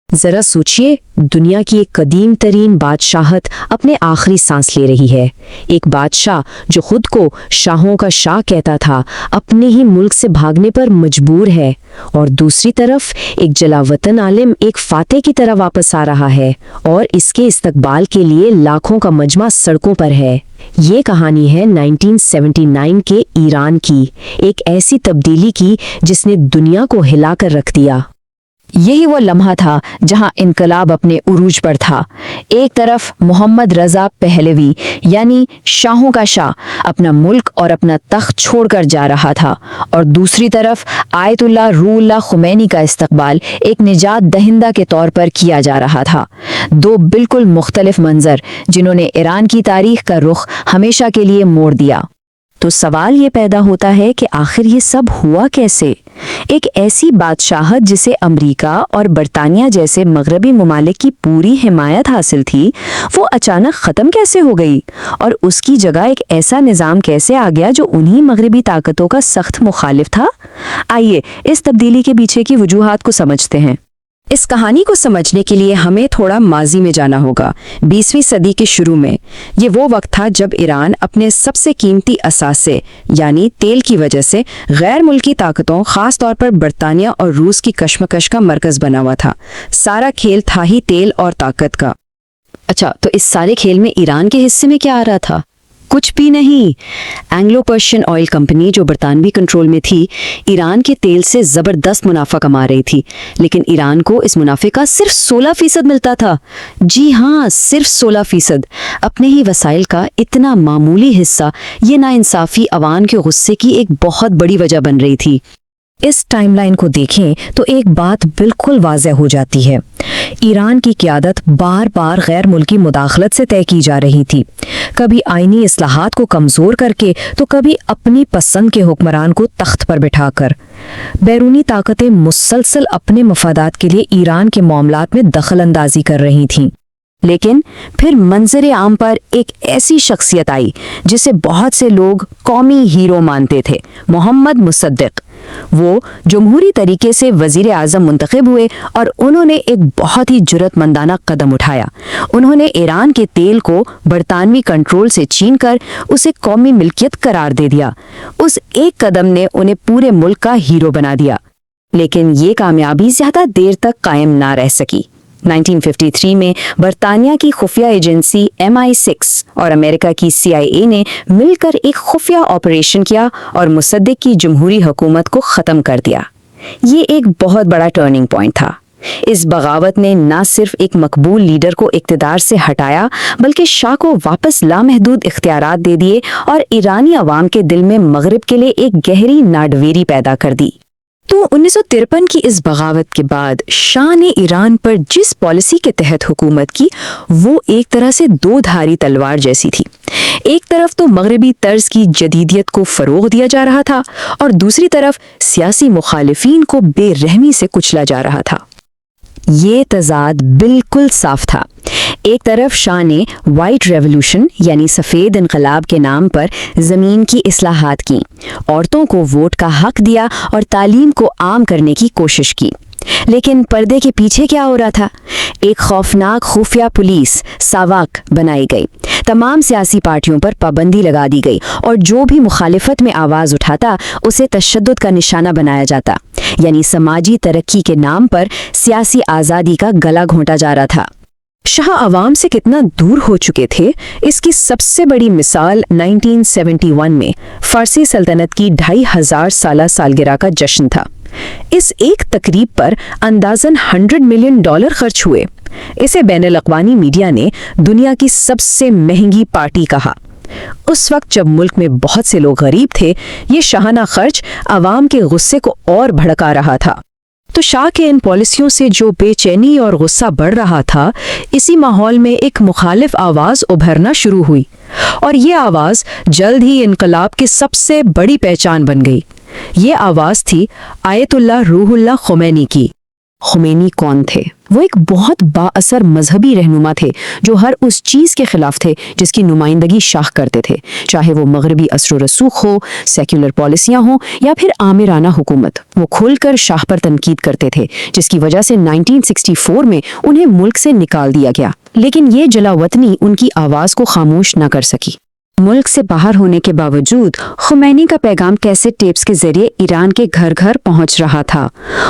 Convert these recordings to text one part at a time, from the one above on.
ذرا سوچئے، دنیا کی ایک قدیم ترین بادشاہت اپنے آخری سانس لے رہی ہے۔ ایک بادشاہ جو خود کو شاہوں کا شاہ کہتا تھا، اپنے ہی ملک سے بھاگنے پر مجبور ہے، اور دوسری طرف ایک جلاوطن عالم ایک فاتح کی طرح واپس آ رہا ہے، اور اس کے استقبال کے لیے لاکھوں کا مجمع سڑکوں پر ہے۔ یہ کہانی ہے 1979 کے ایران کی، ایک ایسی تبدیلی کی جس نے دنیا کو ہلا کر رکھ دیا۔ یہی وہ لمحہ تھا جہاں انقلاب اپنے عروج پر تھا۔ ایک طرف محمد رضا پہلوی یعنی شاہوں کا شاہ اپنا ملک اور اپنا تخت چھوڑ کر جا رہا تھا، اور دوسری طرف آیت اللہ روح اللہ خمینی کا استقبال ایک نجات دہندہ کے طور پر کیا جا رہا تھا۔ دو بالکل مختلف منظر جنہوں نے ایران کی تاریخ کا رخ ہمیشہ کے لیے موڑ دیا۔ تو سوال یہ پیدا ہوتا ہے کہ آخر یہ سب ہوا کیسے؟ ایک ایسی بادشاہت جسے امریکہ اور برطانیہ جیسے مغربی ممالک کی پوری حمایت حاصل تھی، وہ اچانک ختم کیسے ہو گئی؟ اور اس کی جگہ ایک ایسا نظام کیسے آ گیا جو انہی مغربی طاقتوں کا سخت مخالف تھا؟ آئیے اس تبدیلی کے پیچھے کی وجوہات کو سمجھتے ہیں۔ اس کہانی کو سمجھنے کے لیے ہمیں تھوڑا ماضی میں جانا ہوگا۔ 20ویں صدی کے شروع میں یہ وہ وقت تھا جب ایران اپنے سب سے قیمتی اثاثے یعنی تیل کی وجہ سے غیر ملکی طاقتوں، خاص طور پر برطانیہ اور روس کی کشمکش کا مرکز بنا ہوا تھا۔ سارا کھیل تھا ہی تیل اور طاقت کا۔ اچھا، تو اس سارے کھیل میں ایران کے حصے میں کیا آ رہا تھا؟ کچھ بھی نہیں۔ اینگلو پرشین آئل کمپنی جو برطانوی کنٹرول میں تھی، ایران کے تیل سے زبردست منافع کما رہی تھی، لیکن ایران کو اس منافع کا صرف 16% ملتا تھا۔ جی ہاں، صرف 16%۔ اپنے ہی وسائل کا اتنا معمولی حصہ، یہ ناانصافی عوام کے غصے کی ایک بہت بڑی وجہ بن رہی تھی۔ اس ٹائم لائن کو دیکھیں تو ایک بات بالکل واضح ہو جاتی ہے۔ ایران کی قیادت بار بار غیر ملکی مداخلت سے طے کی جا رہی تھی، کبھی آئینی اصلاحات کو کمزور کر کے تو کبھی اپنی پسند کے حکمران کو تخت پر بٹھا کر۔ بیرونی طاقتیں مسلسل اپنے مفادات کے لیے ایران کے معاملات میں دخل اندازی کر رہی تھیں، لیکن پھر منظر عام پر ایک ایسی شخصیت آئی جسے بہت سے لوگ قومی ہیرو مانتے تھے، محمد مصدق۔ وہ جمہوری طریقے سے وزیر اعظم منتخب ہوئے اور انہوں نے ایک بہت ہی جرأت مندانہ قدم اٹھایا۔ انہوں نے ایران کے تیل کو برطانوی کنٹرول سے چھین کر اسے قومی ملکیت قرار دے دیا۔ اس ایک قدم نے انہیں پورے ملک کا ہیرو بنا دیا، لیکن یہ کامیابی زیادہ دیر تک قائم نہ رہ سکی۔ 1953 میں برطانیہ کی خفیہ ایجنسی MI6 اور امریکہ کی CIA نے مل کر ایک خفیہ آپریشن کیا اور مصدق کی جمہوری حکومت کو ختم کر دیا۔ یہ ایک بہت بڑا ٹرننگ پوائنٹ تھا۔ اس بغاوت نے نہ صرف ایک مقبول لیڈر کو اقتدار سے ہٹایا، بلکہ شاہ کو واپس لامحدود اختیارات دے دیے اور ایرانی عوام کے دل میں مغرب کے لیے ایک گہری ناڈویری پیدا کر دی۔ تو 1953 کی اس بغاوت کے بعد شاہ نے ایران پر جس پالیسی کے تحت حکومت کی، وہ ایک طرح سے دو دھاری تلوار جیسی تھی۔ ایک طرف تو مغربی طرز کی جدیدیت کو فروغ دیا جا رہا تھا، اور دوسری طرف سیاسی مخالفین کو بے رحمی سے کچلا جا رہا تھا۔ یہ تضاد بالکل صاف تھا۔ ایک طرف شاہ نے وائٹ ریولوشن یعنی سفید انقلاب کے نام پر زمین کی اصلاحات کی، عورتوں کو ووٹ کا حق دیا اور تعلیم کو عام کرنے کی کوشش کی، لیکن پردے کے پیچھے کیا ہو رہا تھا؟ ایک خوفناک خفیہ پولیس ساواک بنائی گئی، تمام سیاسی پارٹیوں پر پابندی لگا دی گئی، اور جو بھی مخالفت میں آواز اٹھاتا اسے تشدد کا نشانہ بنایا جاتا، یعنی سماجی ترقی کے نام پر سیاسی آزادی کا گلا گھونٹا جا رہا تھا۔ شاہ عوام سے کتنا دور ہو چکے تھے، اس کی سب سے بڑی مثال 1971 میں فارسی سلطنت کی 2500 سالہ سالگرہ کا جشن تھا۔ اس ایک تقریب پر اندازاً $100 ملین خرچ ہوئے۔ اسے بین الاقوامی میڈیا نے دنیا کی سب سے مہنگی پارٹی کہا۔ اس وقت جب ملک میں بہت سے لوگ غریب تھے، یہ شاہانہ خرچ عوام کے غصے کو اور بھڑکا رہا تھا۔ تو شاہ کے ان پالیسیوں سے جو بے چینی اور غصہ بڑھ رہا تھا، اسی ماحول میں ایک مخالف آواز ابھرنا شروع ہوئی، اور یہ آواز جلد ہی انقلاب کی سب سے بڑی پہچان بن گئی۔ یہ آواز تھی آیت اللہ روح اللہ خمینی کی۔ خمینی کون تھے؟ وہ ایک بہت بااثر مذہبی رہنما تھے جو ہر اس چیز کے خلاف تھے جس کی نمائندگی شاہ کرتے تھے، چاہے وہ مغربی اثر و رسوخ ہو، سیکولر پالیسیاں ہوں یا پھر آمرانہ حکومت۔ وہ کھل کر شاہ پر تنقید کرتے تھے، جس کی وجہ سے 1964 میں انہیں ملک سے نکال دیا گیا، لیکن یہ جلا وطنی ان کی آواز کو خاموش نہ کر سکی۔ ملک سے باہر ہونے کے باوجود خمینی کا پیغام کیسٹ ٹیپس کے ذریعے ایران کے گھر گھر پہنچ رہا تھا۔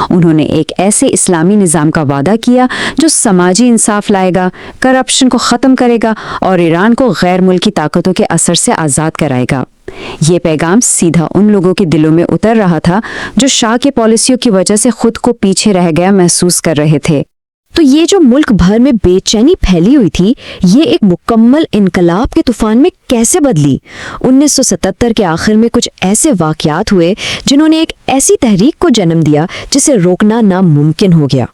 انہوں نے ایک ایسے اسلامی نظام کا وعدہ کیا جو سماجی انصاف لائے گا، کرپشن کو ختم کرے گا اور ایران کو غیر ملکی طاقتوں کے اثر سے آزاد کرائے گا۔ یہ پیغام سیدھا ان لوگوں کے دلوں میں اتر رہا تھا جو شاہ کے پالیسیوں کی وجہ سے خود کو پیچھے رہ گیا محسوس کر رہے تھے۔ تو یہ جو ملک بھر میں بے چینی پھیلی ہوئی تھی، یہ ایک مکمل انقلاب کے طوفان میں کیسے بدلی؟ 1977 کے آخر میں کچھ ایسے واقعات ہوئے جنہوں نے ایک ایسی تحریک کو جنم دیا جسے روکنا ناممکن ہو گیا۔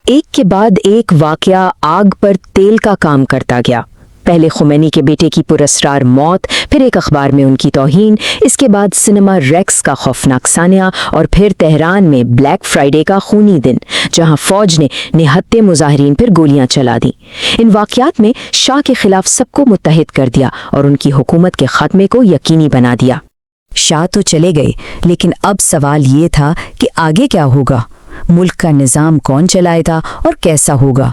ایک کے بعد ایک واقعہ آگ پر تیل کا کام کرتا گیا۔ پہلے خمینی کے بیٹے کی پراسرار موت، پھر ایک اخبار میں ان کی توہین، اس کے بعد سنیما ریکس کا خوفناک سانحہ، اور پھر تہران میں بلیک فرائیڈے کا خونی دن جہاں فوج نے نہتے مظاہرین پر گولیاں چلا دیں۔ ان واقعات میں شاہ کے خلاف سب کو متحد کر دیا اور ان کی حکومت کے خاتمے کو یقینی بنا دیا۔ شاہ تو چلے گئے، لیکن اب سوال یہ تھا کہ آگے کیا ہوگا؟ ملک کا نظام کون چلائے گا اور کیسا ہوگا؟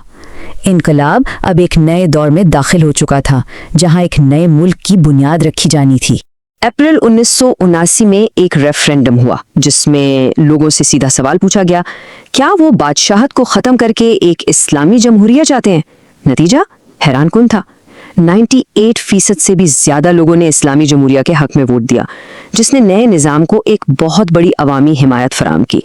انقلاب اب ایک نئے دور میں داخل ہو چکا تھا جہاں ایک نئے ملک کی بنیاد رکھی جانی تھی۔ اپریل 1979 میں ایک ریفرینڈم ہوا جس میں لوگوں سے سیدھا سوال پوچھا گیا، کیا وہ بادشاہت کو ختم کر کے ایک اسلامی جمہوریہ چاہتے ہیں؟ نتیجہ حیران کن تھا۔ 98% سے بھی زیادہ لوگوں نے اسلامی جمہوریہ کے حق میں ووٹ دیا، جس نے نئے نظام کو ایک بہت بڑی عوامی حمایت فراہم کی۔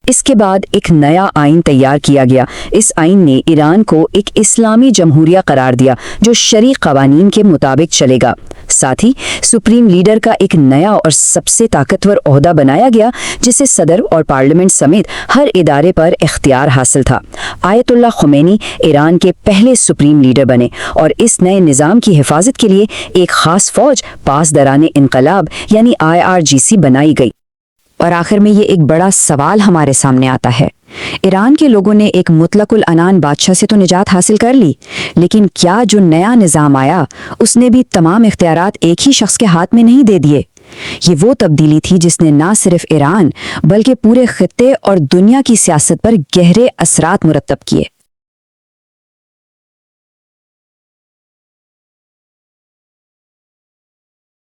اس کے بعد ایک نیا آئین تیار کیا گیا۔ اس آئین نے ایران کو ایک اسلامی جمہوریہ قرار دیا جو شرعی قوانین کے مطابق چلے گا۔ ساتھ ہی سپریم لیڈر کا ایک نیا اور سب سے طاقتور عہدہ بنایا گیا جسے صدر اور پارلیمنٹ سمیت ہر ادارے پر اختیار حاصل تھا۔ آیت اللہ خمینی ایران کے پہلے سپریم لیڈر بنے اور اس نئے نظام کی حفاظت کے لیے ایک خاص فوج پاسداران انقلاب یعنی IRGC بنائی گئی۔ اور آخر میں یہ ایک بڑا سوال ہمارے سامنے آتا ہے، ایران کے لوگوں نے ایک مطلق العنان بادشاہ سے تو نجات حاصل کر لی، لیکن کیا جو نیا نظام آیا اس نے بھی تمام اختیارات ایک ہی شخص کے ہاتھ میں نہیں دے دیے؟ یہ وہ تبدیلی تھی جس نے نہ صرف ایران بلکہ پورے خطے اور دنیا کی سیاست پر گہرے اثرات مرتب کیے۔